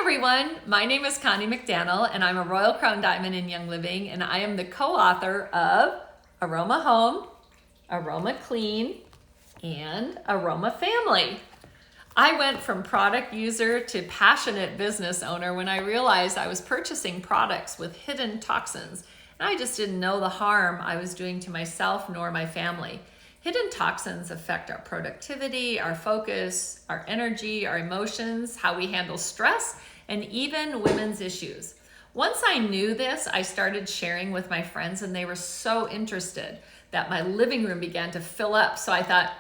everyone, my name is Connie McDaniel and I'm a Royal Crown Diamond in Young Living, and I am the co-author of Aroma Home, Aroma Clean, and Aroma Family. I went from product user to passionate business owner when I realized I was purchasing products with hidden toxins, and I just didn't know the harm I was doing to myself nor my family. Hidden toxins affect our productivity, our focus, our energy, our emotions, how we handle stress, and even women's issues. Once I knew this, I started sharing with my friends, and they were so interested that my living room began to fill up. So I thought,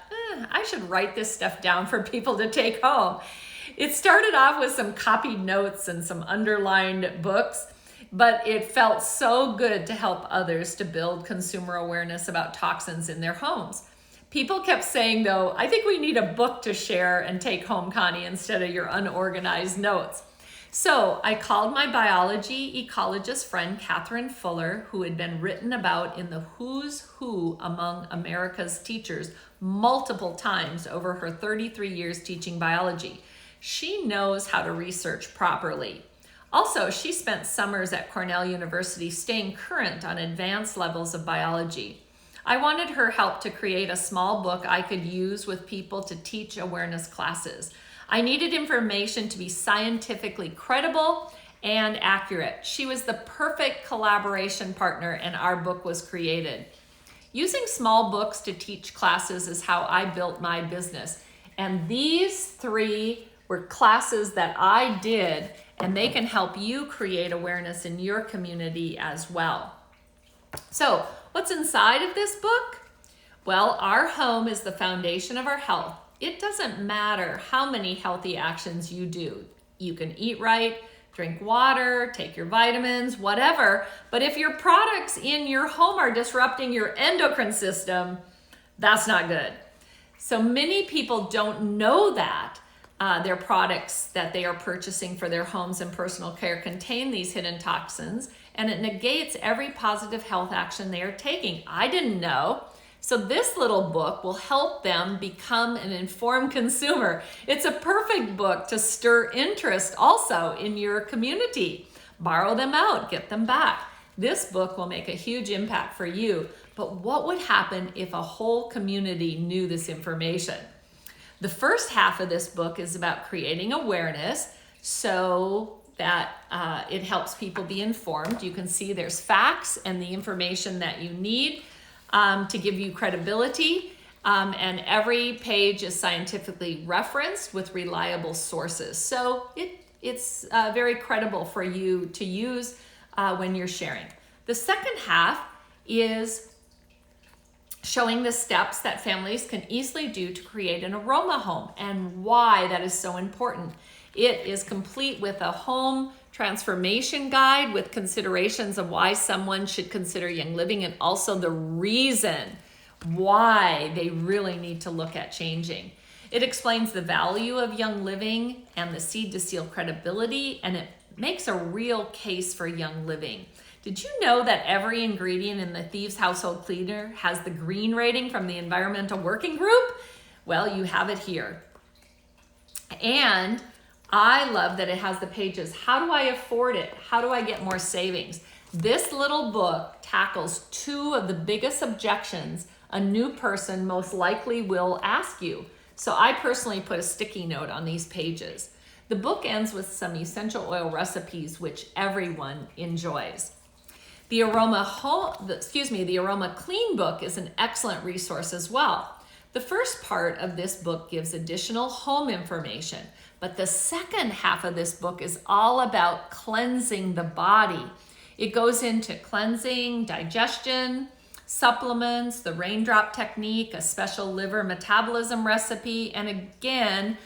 I should write this stuff down for people to take home. It started off with some copied notes and some underlined books, but it felt so good to help others to build consumer awareness about toxins in their homes. People kept saying, though, I think we need a book to share and take home, Connie, instead of your unorganized notes. So I called my biology ecologist friend, Catherine Fuller, who had been written about in the who's who among America's teachers multiple times over her 33 years teaching biology. She knows how to research properly. Also, she spent summers at Cornell University staying current on advanced levels of biology. I wanted her help to create a small book I could use with people to teach awareness classes. I needed information to be scientifically credible and accurate. She was the perfect collaboration partner, and our book was created. Using small books to teach classes is how I built my business. And these 3 were classes that I did, and they can help you create awareness in your community as well. So, what's inside of this book? Well, our home is the foundation of our health. It doesn't matter how many healthy actions you do. You can eat right, drink water, take your vitamins, whatever. But if your products in your home are disrupting your endocrine system, that's not good. So many people don't know that their products that they are purchasing for their homes and personal care contain these hidden toxins, and it negates every positive health action they are taking. I didn't know. So this little book will help them become an informed consumer. It's a perfect book to stir interest also in your community. Borrow them out, get them back. This book will make a huge impact for you. But what would happen if a whole community knew this information? The first half of this book is about creating awareness so that it helps people be informed. You can see there's facts and the information that you need to give you credibility, and every page is scientifically referenced with reliable sources. So it's very credible for you to use when you're sharing. The second half is showing the steps that families can easily do to create an aroma home and why that is so important. It is complete with a home transformation guide with considerations of why someone should consider Young Living, and also the reason why they really need to look at changing. It explains the value of Young Living and the seed to seal credibility, and it makes a real case for Young Living. Did you know that every ingredient in the Thieves Household Cleaner has the green rating from the Environmental Working Group? Well, you have it here. And I love that it has the pages, how do I afford it? How do I get more savings? This little book tackles 2 of the biggest objections a new person most likely will ask you. So I personally put a sticky note on these pages. The book ends with some essential oil recipes which everyone enjoys. The Aroma Clean book is an excellent resource as well. The first part of this book gives additional home information, but the second half of this book is all about cleansing the body. It goes into cleansing, digestion, supplements, the raindrop technique, a special liver metabolism recipe, and again,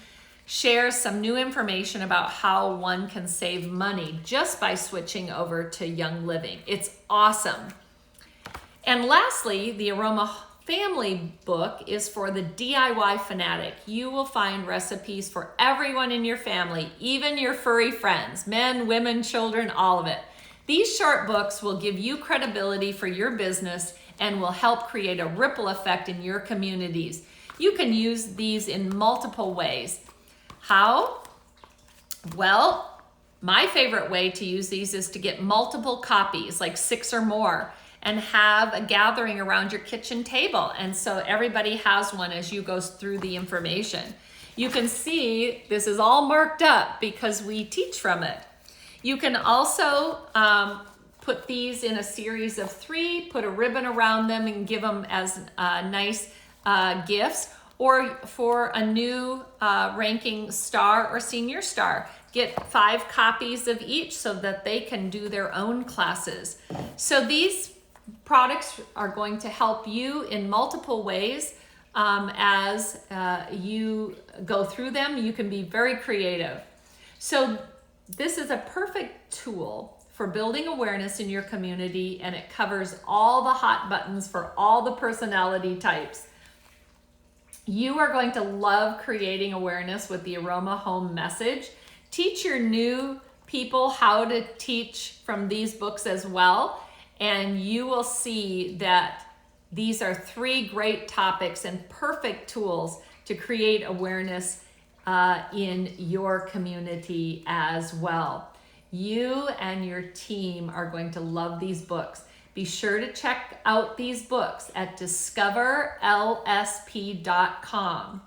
shares some new information about how one can save money just by switching over to Young Living. It's awesome. And lastly, the Aroma Family book is for the DIY fanatic. You will find recipes for everyone in your family, even your furry friends, men, women, children, all of it. These short books will give you credibility for your business and will help create a ripple effect in your communities. You can use these in multiple ways. How? Well, My favorite way to use these is to get multiple copies, like 6 or more, and have a gathering around your kitchen table. And so everybody has one as you go through the information. You can see this is all marked up because we teach from it. You can also put these in a series of 3, put a ribbon around them and give them as nice gifts. Or for a new ranking star or senior star, get 5 copies of each so that they can do their own classes. So these products are going to help you in multiple ways as you go through them. You can be very creative. So this is a perfect tool for building awareness in your community, and it covers all the hot buttons for all the personality types. You are going to love creating awareness with the Aroma Home message. Teach your new people how to teach from these books as well, and you will see that these are 3 great topics and perfect tools to create awareness in your community as well. You and your team are going to love these books. Be sure to check out these books at discoverlsp.com.